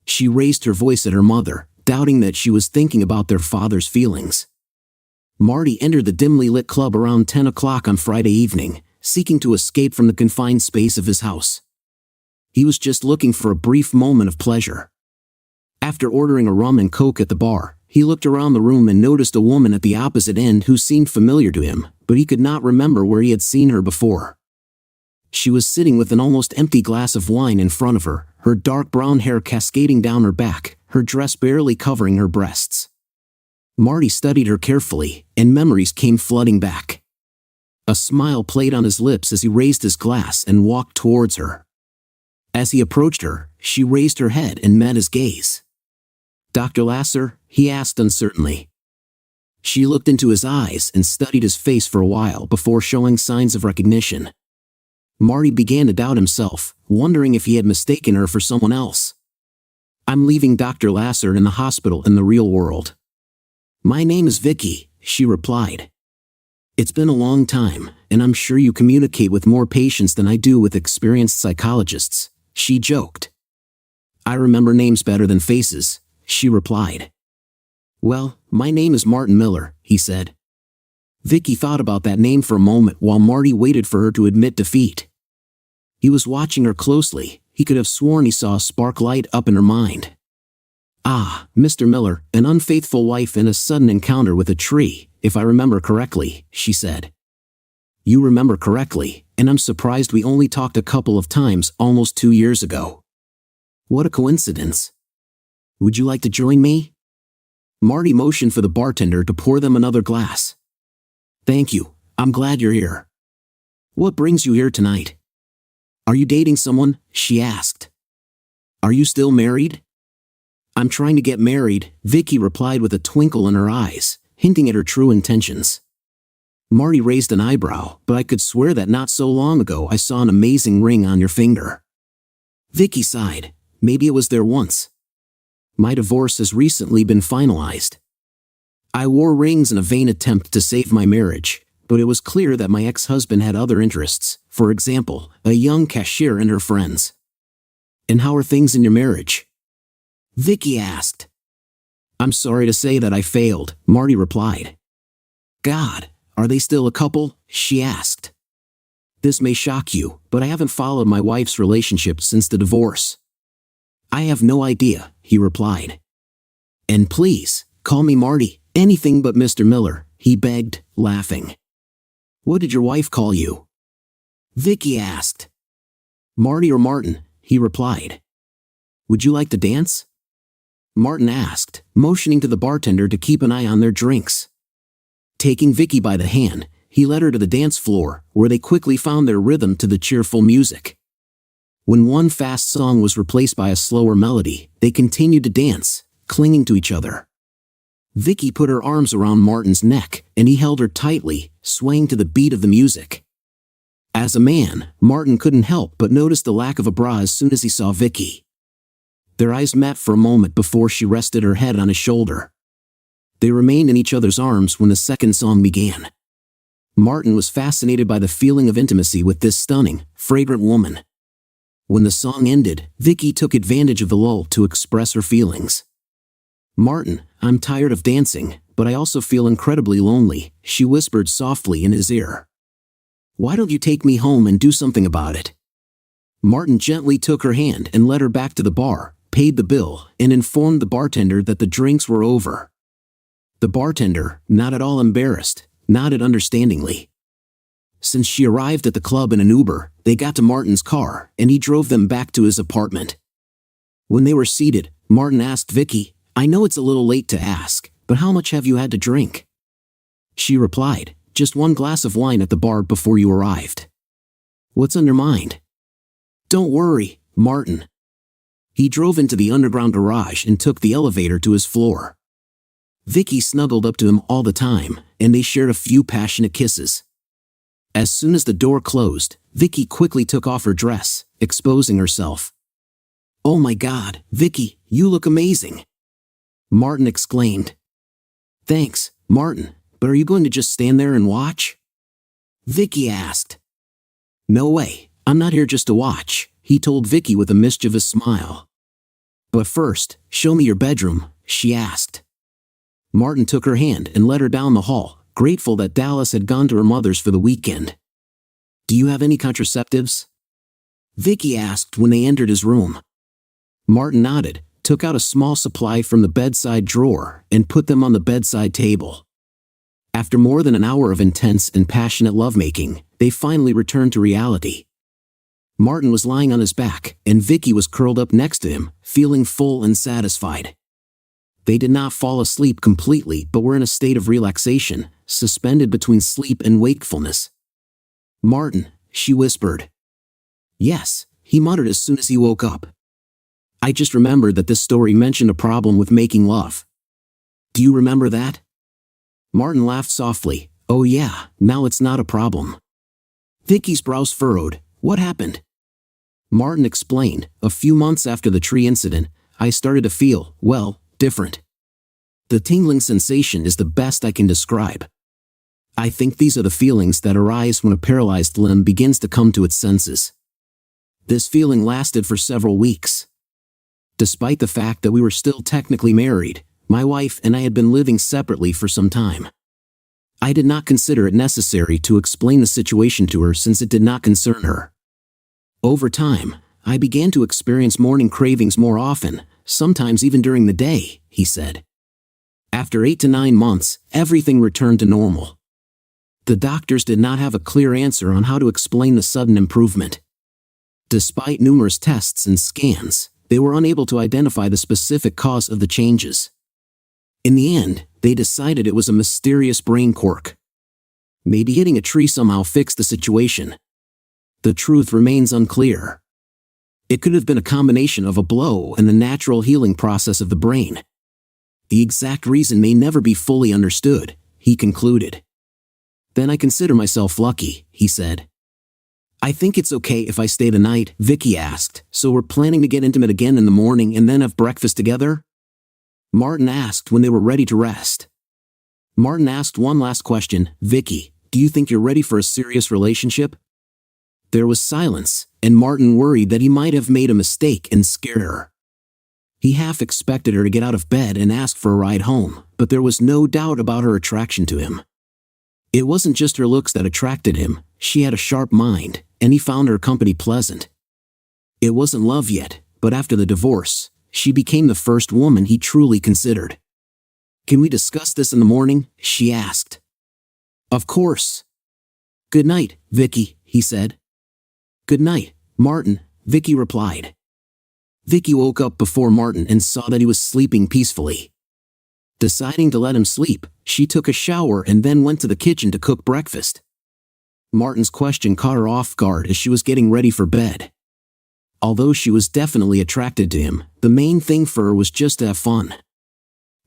She raised her voice at her mother, doubting that she was thinking about their father's feelings. Marty entered the dimly lit club around 10 o'clock on Friday evening, seeking to escape from the confined space of his house. He was just looking for a brief moment of pleasure. After ordering a rum and coke at the bar, he looked around the room and noticed a woman at the opposite end who seemed familiar to him, but he could not remember where he had seen her before. She was sitting with an almost empty glass of wine in front of her, her dark brown hair cascading down her back, her dress barely covering her breasts. Marty studied her carefully, and memories came flooding back. A smile played on his lips as he raised his glass and walked towards her. As he approached her, she raised her head and met his gaze. "Dr. Lasser?" he asked uncertainly. She looked into his eyes and studied his face for a while before showing signs of recognition. Marty began to doubt himself, wondering if he had mistaken her for someone else. "I'm leaving Dr. Lasser in the hospital in the real world." "My name is Vicky," she replied. "It's been a long time, and I'm sure you communicate with more patients than I do with experienced psychologists," she joked. "I remember names better than faces," she replied. "Well, my name is Martin Miller," he said. Vicky thought about that name for a moment while Marty waited for her to admit defeat. He was watching her closely. He could have sworn he saw a spark light up in her mind. "Ah, Mr. Miller, an unfaithful wife and a sudden encounter with a tree, if I remember correctly," she said. "You remember correctly, and I'm surprised we only talked a couple of times almost 2 years ago. What a coincidence. Would you like to join me?" Marty motioned for the bartender to pour them another glass. "Thank you, I'm glad you're here. What brings you here tonight?" "Are you dating someone?" she asked. "Are you still married?" "I'm trying to get married," Vicky replied with a twinkle in her eyes, hinting at her true intentions. Marty raised an eyebrow, "But I could swear that not so long ago I saw an amazing ring on your finger." Vicky sighed. "Maybe it was there once. My divorce has recently been finalized. I wore rings in a vain attempt to save my marriage, but it was clear that my ex-husband had other interests, for example, a young cashier and her friends." "And how are things in your marriage?" Vicky asked. "I'm sorry to say that I failed," Marty replied. "God, are they still a couple?" she asked. "This may shock you, but I haven't followed my wife's relationship since the divorce." "I have no idea," he replied. "And please, call me Marty, anything but Mr. Miller," he begged, laughing. "What did your wife call you?" Vicky asked. "Marty or Martin," he replied. "Would you like to dance?" Martin asked, motioning to the bartender to keep an eye on their drinks. Taking Vicky by the hand, he led her to the dance floor, where they quickly found their rhythm to the cheerful music. When one fast song was replaced by a slower melody, they continued to dance, clinging to each other. Vicky put her arms around Martin's neck, and he held her tightly, swaying to the beat of the music. As a man, Martin couldn't help but notice the lack of a bra as soon as he saw Vicky. Their eyes met for a moment before she rested her head on his shoulder. They remained in each other's arms when the second song began. Martin was fascinated by the feeling of intimacy with this stunning, fragrant woman. When the song ended, Vicky took advantage of the lull to express her feelings. "Martin, I'm tired of dancing, but I also feel incredibly lonely," she whispered softly in his ear. "Why don't you take me home and do something about it?" Martin gently took her hand and led her back to the bar, paid the bill, and informed the bartender that the drinks were over. The bartender, not at all embarrassed, nodded understandingly. Since she arrived at the club in an Uber, they got to Martin's car, and he drove them back to his apartment. When they were seated, Martin asked Vicky, "I know it's a little late to ask, but how much have you had to drink?" She replied, "Just 1 glass of wine at the bar before you arrived." "What's on your mind?" "Don't worry, Martin." He drove into the underground garage and took the elevator to his floor. Vicky snuggled up to him all the time, and they shared a few passionate kisses. As soon as the door closed, Vicky quickly took off her dress, exposing herself. "Oh my God, Vicky, you look amazing!" Martin exclaimed. "Thanks, Martin, but are you going to just stand there and watch?" Vicky asked. "No way, I'm not here just to watch," he told Vicky with a mischievous smile. "But first, show me your bedroom," she asked. Martin took her hand and led her down the hall, grateful that Dallas had gone to her mother's for the weekend. "Do you have any contraceptives?" Vicky asked when they entered his room. Martin nodded, took out a small supply from the bedside drawer and put them on the bedside table. After more than an hour of intense and passionate lovemaking, they finally returned to reality. Martin was lying on his back, and Vicky was curled up next to him, feeling full and satisfied. They did not fall asleep completely but were in a state of relaxation, suspended between sleep and wakefulness. "Martin," she whispered. "Yes," he muttered as soon as he woke up. "I just remembered that this story mentioned a problem with making love. Do you remember that?" Martin laughed softly. "Oh yeah, now it's not a problem." Vicky's brows furrowed. "What happened?" Martin explained. "A few months after the tree incident, I started to feel, well, different. The tingling sensation is the best I can describe. I think these are the feelings that arise when a paralyzed limb begins to come to its senses. This feeling lasted for several weeks. Despite the fact that we were still technically married, my wife and I had been living separately for some time. I did not consider it necessary to explain the situation to her since it did not concern her. Over time, I began to experience morning cravings more often, sometimes even during the day," he said. After 8 to 9 months, everything returned to normal. The doctors did not have a clear answer on how to explain the sudden improvement. Despite numerous tests and scans, they were unable to identify the specific cause of the changes. In the end, they decided it was a mysterious brain quirk. Maybe hitting a tree somehow fixed the situation. The truth remains unclear. It could have been a combination of a blow and the natural healing process of the brain. The exact reason may never be fully understood, he concluded. "Then I consider myself lucky," he said. "I think it's okay if I stay the night," Vicky asked. "So we're planning to get intimate again in the morning and then have breakfast together?" Martin asked when they were ready to rest. Martin asked one last question. "Vicky, do you think you're ready for a serious relationship?" There was silence, and Martin worried that he might have made a mistake and scared her. He half expected her to get out of bed and ask for a ride home, but there was no doubt about her attraction to him. It wasn't just her looks that attracted him, she had a sharp mind, and he found her company pleasant. It wasn't love yet, but after the divorce, she became the first woman he truly considered. "Can we discuss this in the morning?" she asked. "Of course." "Good night, Vicky," he said. "Good night, Martin," Vicky replied. Vicky woke up before Martin and saw that he was sleeping peacefully. Deciding to let him sleep, she took a shower and then went to the kitchen to cook breakfast. Martin's question caught her off guard as she was getting ready for bed. Although she was definitely attracted to him, the main thing for her was just to have fun.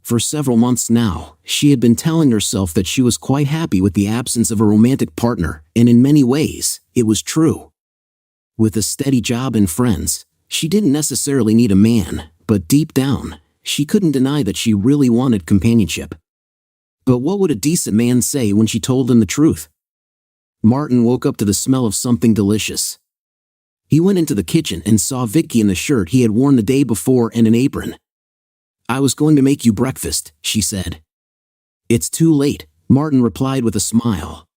For several months now, she had been telling herself that she was quite happy with the absence of a romantic partner, and in many ways, it was true. With a steady job and friends, she didn't necessarily need a man, but deep down, she couldn't deny that she really wanted companionship. But what would a decent man say when she told him the truth? Martin woke up to the smell of something delicious. He went into the kitchen and saw Vicky in the shirt he had worn the day before and an apron. "I was going to make you breakfast," she said. "It's too late," Martin replied with a smile.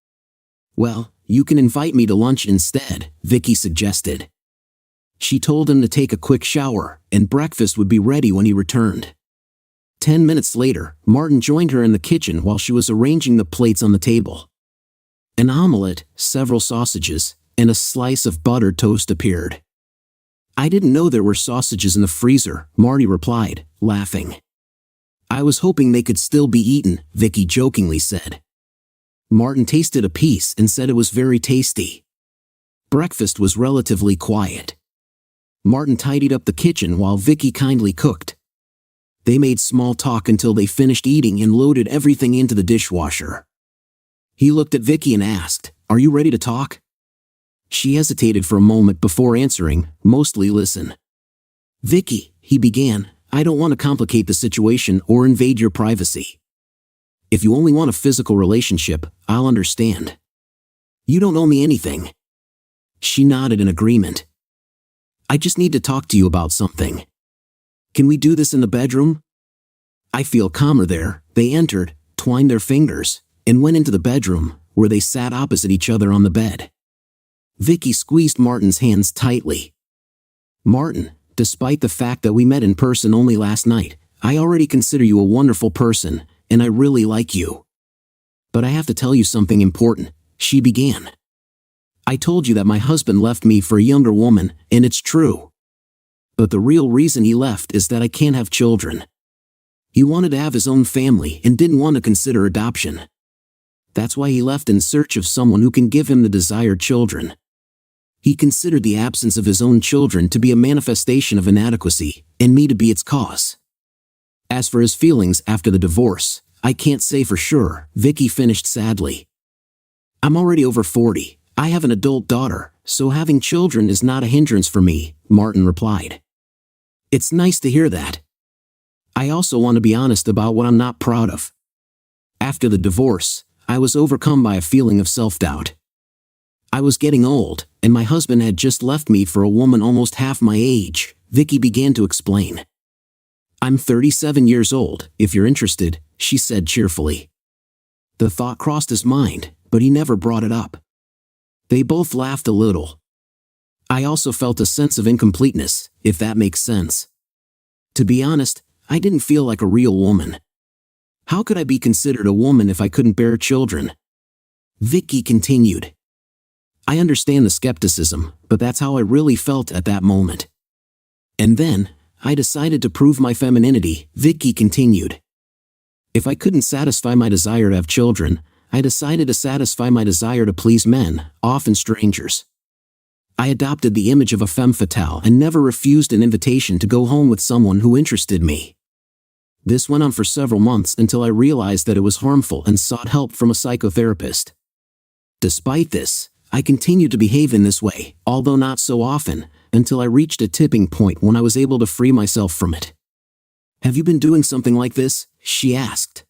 "Well, you can invite me to lunch instead," Vicky suggested. She told him to take a quick shower, and breakfast would be ready when he returned. 10 minutes later, Martin joined her in the kitchen while she was arranging the plates on the table. An omelette, several sausages, and a slice of buttered toast appeared. "I didn't know there were sausages in the freezer," Marty replied, laughing. "I was hoping they could still be eaten," Vicky jokingly said. Martin tasted a piece and said it was very tasty. Breakfast was relatively quiet. Martin tidied up the kitchen while Vicky kindly cooked. They made small talk until they finished eating and loaded everything into the dishwasher. He looked at Vicky and asked, "Are you ready to talk?" She hesitated for a moment before answering, "Mostly listen." "Vicky," he began, "I don't want to complicate the situation or invade your privacy. If you only want a physical relationship, I'll understand. You don't owe me anything." She nodded in agreement. "I just need to talk to you about something. Can we do this in the bedroom?" "I feel calmer there." They entered, twined their fingers, and went into the bedroom, where they sat opposite each other on the bed. Vicky squeezed Martin's hands tightly. "Martin, Despite the fact that we met in person only last night, I already consider you a wonderful person, and I really like you. But I have to tell you something important," she began. "I told you that my husband left me for a younger woman, and it's true. But the real reason he left is that I can't have children. He wanted to have his own family and didn't want to consider adoption. That's why he left in search of someone who can give him the desired children. He considered the absence of his own children to be a manifestation of inadequacy, and me to be its cause. As for his feelings after the divorce, I can't say for sure," Vicky finished sadly. "I'm already over 40. I have an adult daughter, so having children is not a hindrance for me," Martin replied. "It's nice to hear that. I also want to be honest about what I'm not proud of. After the divorce, I was overcome by a feeling of self-doubt. I was getting old, and my husband had just left me for a woman almost half my age," Vicky began to explain. "I'm 37 years old, if you're interested," she said cheerfully. The thought crossed his mind, but he never brought it up. They both laughed a little. I also felt a sense of incompleteness, if that makes sense. To be honest, I didn't feel like a real woman. How could I be considered a woman if I couldn't bear children? Vicky continued. I understand the skepticism, but that's how I really felt at that moment. And then, I decided to prove my femininity, Vicky continued. If I couldn't satisfy my desire to have children, I decided to satisfy my desire to please men, often strangers. I adopted the image of a femme fatale and never refused an invitation to go home with someone who interested me. This went on for several months until I realized that it was harmful and sought help from a psychotherapist. Despite this, I continued to behave in this way, although not so often, until I reached a tipping point when I was able to free myself from it. Have you been doing something like this? She asked.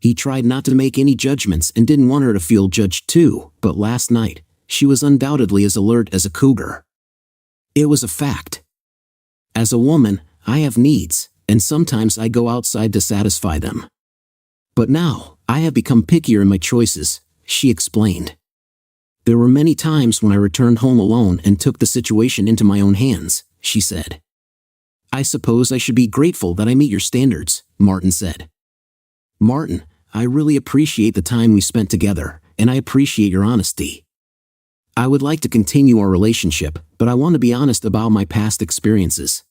He tried not to make any judgments and didn't want her to feel judged too, but last night, she was undoubtedly as alert as a cougar. It was a fact. As a woman, I have needs, and sometimes I go outside to satisfy them. But now, I have become pickier in my choices, she explained. There were many times when I returned home alone and took the situation into my own hands, she said. I suppose I should be grateful that I meet your standards, Martin said. Martin, I really appreciate the time we spent together, and I appreciate your honesty. I would like to continue our relationship, but I want to be honest about my past experiences.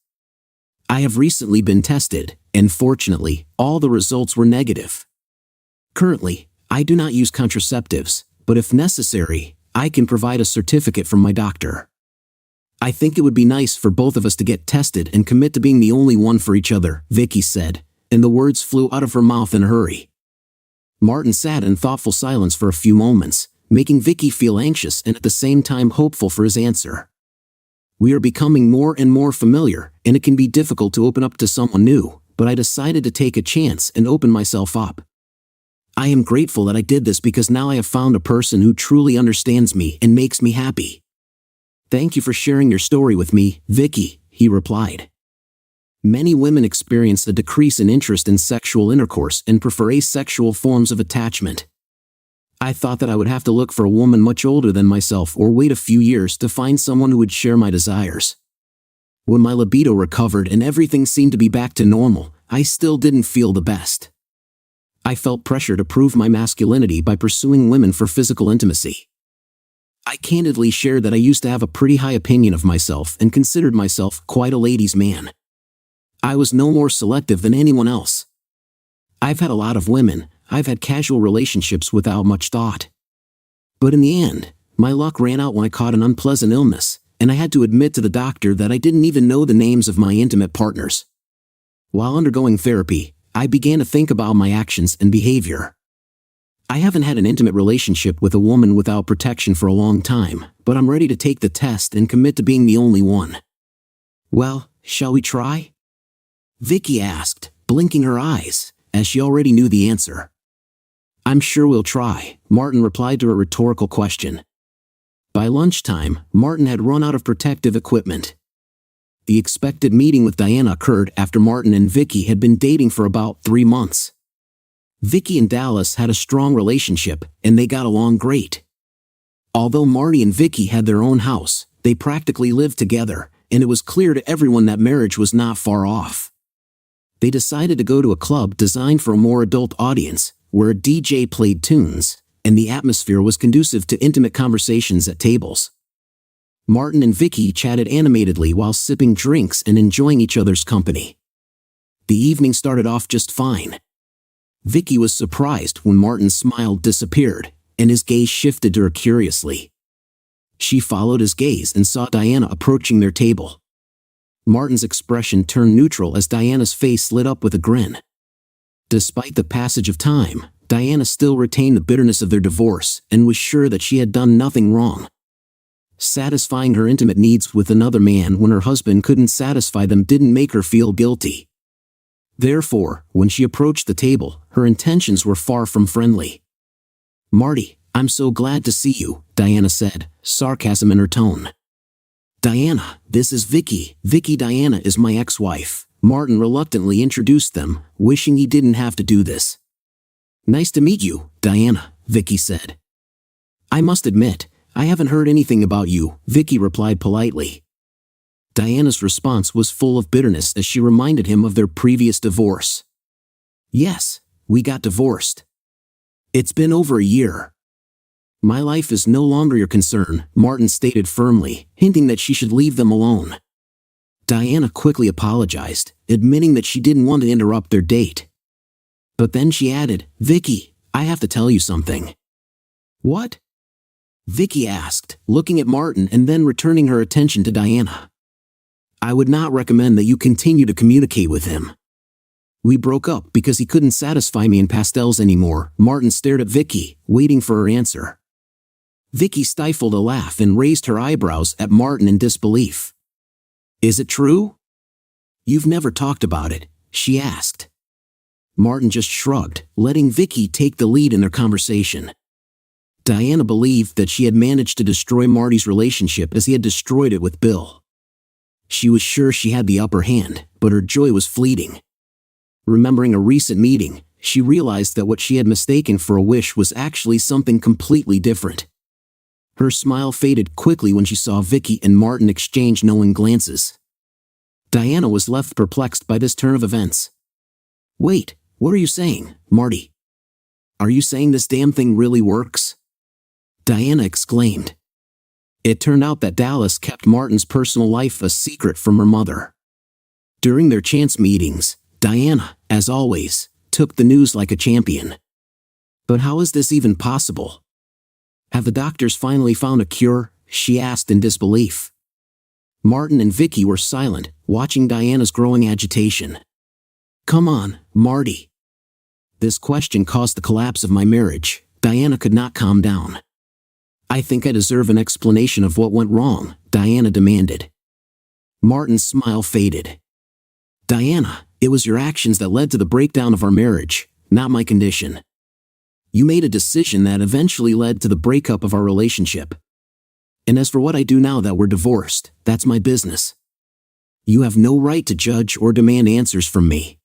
I have recently been tested, and fortunately, all the results were negative. Currently, I do not use contraceptives, but if necessary, I can provide a certificate from my doctor. I think it would be nice for both of us to get tested and commit to being the only one for each other, Vicky said, and the words flew out of her mouth in a hurry. Martin sat in thoughtful silence for a few moments, making Vicky feel anxious and at the same time hopeful for his answer. We are becoming more and more familiar, and it can be difficult to open up to someone new, but I decided to take a chance and open myself up. I am grateful that I did this because now I have found a person who truly understands me and makes me happy. Thank you for sharing your story with me, Vicky, he replied. Many women experience a decrease in interest in sexual intercourse and prefer asexual forms of attachment. I thought that I would have to look for a woman much older than myself or wait a few years to find someone who would share my desires. When my libido recovered and everything seemed to be back to normal, I still didn't feel the best. I felt pressure to prove my masculinity by pursuing women for physical intimacy. I candidly shared that I used to have a pretty high opinion of myself and considered myself quite a ladies' man. I was no more selective than anyone else. I've had a lot of women, I've had casual relationships without much thought. But in the end, my luck ran out when I caught an unpleasant illness, and I had to admit to the doctor that I didn't even know the names of my intimate partners. While undergoing therapy, I began to think about my actions and behavior. I haven't had an intimate relationship with a woman without protection for a long time, but I'm ready to take the test and commit to being the only one. Well, shall we try? Vicky asked, blinking her eyes, as she already knew the answer. I'm sure we'll try, Martin replied to her rhetorical question. By lunchtime, Martin had run out of protective equipment. The expected meeting with Diana occurred after Martin and Vicky had been dating for about 3 months. Vicky and Dallas had a strong relationship, and they got along great. Although Marty and Vicky had their own house, they practically lived together, and it was clear to everyone that marriage was not far off. They decided to go to a club designed for a more adult audience, where a DJ played tunes, and the atmosphere was conducive to intimate conversations at tables. Martin and Vicky chatted animatedly while sipping drinks and enjoying each other's company. The evening started off just fine. Vicky was surprised when Martin's smile disappeared, and his gaze shifted to her curiously. She followed his gaze and saw Diana approaching their table. Martin's expression turned neutral as Diana's face lit up with a grin. Despite the passage of time, Diana still retained the bitterness of their divorce and was sure that she had done nothing wrong. Satisfying her intimate needs with another man when her husband couldn't satisfy them didn't make her feel guilty. Therefore, when she approached the table, her intentions were far from friendly. "Marty, I'm so glad to see you," Diana said, sarcasm in her tone. "Diana, this is Vicky. Vicky, Diana is my ex-wife." Martin reluctantly introduced them, wishing he didn't have to do this. "Nice to meet you, Diana," Vicky said. "I must admit, I haven't heard anything about you," Vicky replied politely. Diana's response was full of bitterness as she reminded him of their previous divorce. "Yes, we got divorced. It's been over a year." "My life is no longer your concern," Martin stated firmly, hinting that she should leave them alone. Diana quickly apologized, admitting that she didn't want to interrupt their date. But then she added, "Vicky, I have to tell you something." "What?" Vicky asked, looking at Martin and then returning her attention to Diana. "I would not recommend that you continue to communicate with him. We broke up because he couldn't satisfy me in pastels anymore." Martin stared at Vicky, waiting for her answer. Vicky stifled a laugh and raised her eyebrows at Martin in disbelief. "Is it true? You've never talked about it?" she asked. Martin just shrugged, letting Vicky take the lead in their conversation. Diana believed that she had managed to destroy Marty's relationship as he had destroyed it with Bill. She was sure she had the upper hand, but her joy was fleeting. Remembering a recent meeting, she realized that what she had mistaken for a wish was actually something completely different. Her smile faded quickly when she saw Vicky and Martin exchange knowing glances. Diana was left perplexed by this turn of events. "Wait, what are you saying, Marty? Are you saying this damn thing really works?" Diana exclaimed. It turned out that Dallas kept Martin's personal life a secret from her mother. During their chance meetings, Diana, as always, took the news like a champion. "But how is this even possible? Have the doctors finally found a cure?" she asked in disbelief. Martin and Vicky were silent, watching Diana's growing agitation. "Come on, Marty." This question caused the collapse of my marriage. Diana could not calm down. "I think I deserve an explanation of what went wrong," Diana demanded. Martin's smile faded. "Diana, it was your actions that led to the breakdown of our marriage, not my condition. You made a decision that eventually led to the breakup of our relationship. And as for what I do now that we're divorced, that's my business. You have no right to judge or demand answers from me.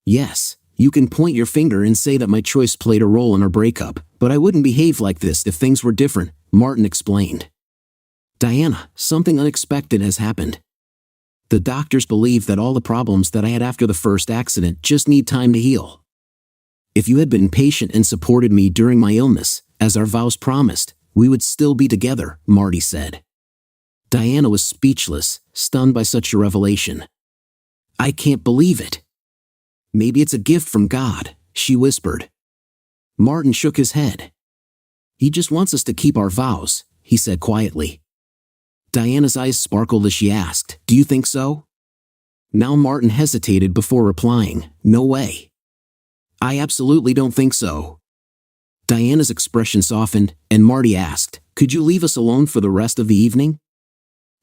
Yes, you can point your finger and say that my choice played a role in our breakup, but I wouldn't behave like this if things were different," Martin explained. "Diana, something unexpected has happened. The doctors believe that all the problems that I had after the first accident just need time to heal. If you had been patient and supported me during my illness, as our vows promised, we would still be together," Marty said. Diana was speechless, stunned by such a revelation. "I can't believe it. Maybe it's a gift from God," she whispered. Martin shook his head. "He just wants us to keep our vows," he said quietly. Diana's eyes sparkled as she asked, "Do you think so?" Now Martin hesitated before replying, "No way. I absolutely don't think so." Diana's expression softened, and Marty asked, "Could you leave us alone for the rest of the evening?"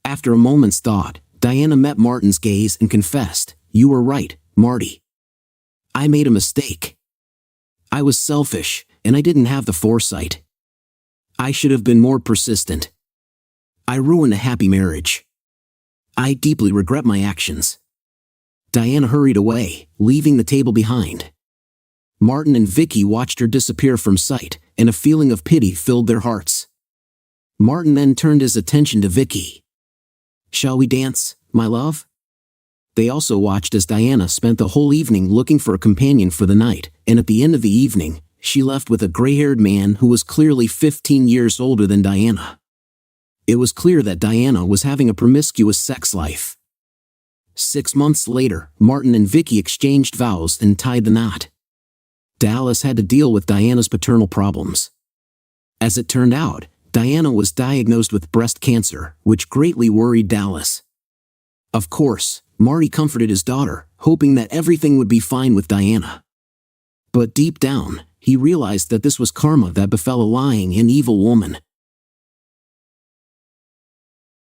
After a moment's thought, Diana met Martin's gaze and confessed, "You were right, Marty. I made a mistake. I was selfish, and I didn't have the foresight. I should have been more persistent. I ruined a happy marriage. I deeply regret my actions." Diana hurried away, leaving the table behind. Martin and Vicky watched her disappear from sight, and a feeling of pity filled their hearts. Martin then turned his attention to Vicky. Shall we dance, my love? They also watched as Diana spent the whole evening looking for a companion for the night, and at the end of the evening, she left with a gray-haired man who was clearly 15 years older than Diana. It was clear that Diana was having a promiscuous sex life. 6 months later, Martin and Vicky exchanged vows and tied the knot. Dallas had to deal with Diana's paternal problems. As it turned out, Diana was diagnosed with breast cancer, which greatly worried Dallas. Of course, Marty comforted his daughter, hoping that everything would be fine with Diana. But deep down, he realized that this was karma that befell a lying and evil woman.